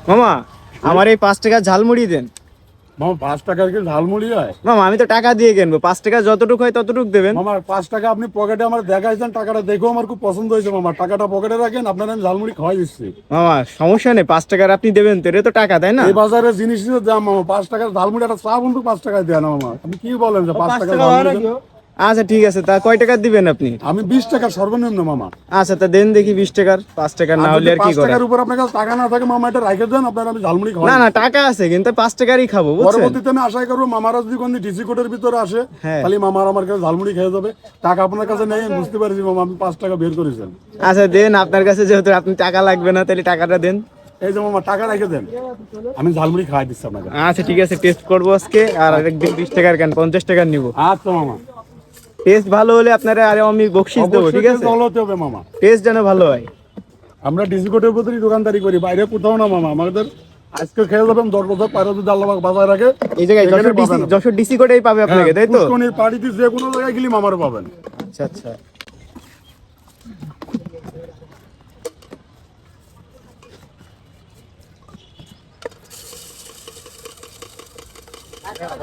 মামা আমার এই 5 টাকা ঝালমুড়ি দেন। মামা 5 টাকার কি ঝালমুড়ি হয়? মামা আমি তো টাকা দিয়ে কিনবো, 5 টাকা যতটুকু হয় ততটুকু দেবেন। মামা 5 টাকা আপনি পকেটে আমার দেখাইছেন, টাকাটা দেখেও আমার খুব পছন্দ হয়েছে মামা। টাকাটা পকেটে রাখেন, আপনার আমি ঝালমুড়ি খাওয়াই দিচ্ছি। মামা সমস্যা নেই, 5 টাকার আপনি দেবেন তো, এটা তো টাকা তাই না? এই বাজারে জিনিসের দাম মামা, 5 টাকার ঝালমুড়ি একটা চা বন্ধু 5 টাকায় দেয় না মামা। আপনি কি বলেন যে 5 টাকার ঝালমুড়ি দেন? আচ্ছা ঠিক আছে, তা কয় টাকা দিবেন আপনি? আমি 20 টাকা সর্বনিম্ন মামা। আচ্ছা তা দেন দেখি 20 টাকার, 5 টাকার না হলে আর কি 5 করা। টাকার উপর আপনার কাছে টাকা না থাকে মামা, এটা রাখে দেন, আপনার আমি ঝালমুড়ি খাওয়াই না না দিচ্ছি। টাকা আছে কিন্তু 5 টাকারই খাবো বুঝছেন। পরবর্তীতে আমি আশা করবো মামারা যদি কোন ডিসি কোডের ভিতরে আসে, হ্যাঁ। খালি মামার আমার কাছে ঝালমুড়ি খেয়ে যাবে। টাকা আপনার কাছে নেই আমি বুঝতে পারছি মামা, আপনি 5 টাকা বের করেছেন। আচ্ছা দেন, আপনার কাছে যেহেতু আপনি টাকা লাগবে না তাহলে টাকাটা দেন। এই যে মামা টাকা রেখে দেন, আমি ঝালমুড়ি খাওয়াই দিচ্ছি আপনাকে। আচ্ছা ঠিক আছে, টেস্ট করবো আজকে, আর আরেকদিন 20 টাকার কেন 50 টাকার নিব। আচ্ছা মামা, টেস্ট ভালো হলে আপনারা আরে আমি বকশিস দেবো, ঠিক আছে? ভালো হতে হবে মামা। টেস্ট যেন ভালো হয়। আমরা ডিসি কোডের ভিতরেই দোকানদারি করি, বাইরে কোথাও না মামা। আমাদের আজকে খেয়ে যাবেন 10 বছর পরে যদি আল্লাহ পাক বাজায় রাখে, এই জায়গায় এখানে পাবেন। যশোর ডিসি কোডেই পাবে আপনাকে, তাই তো? পুষ্করণীর পাড়িতে যে কোনো জায়গায় গেলে মামার পাবেন। আচ্ছা আচ্ছা। আচ্ছা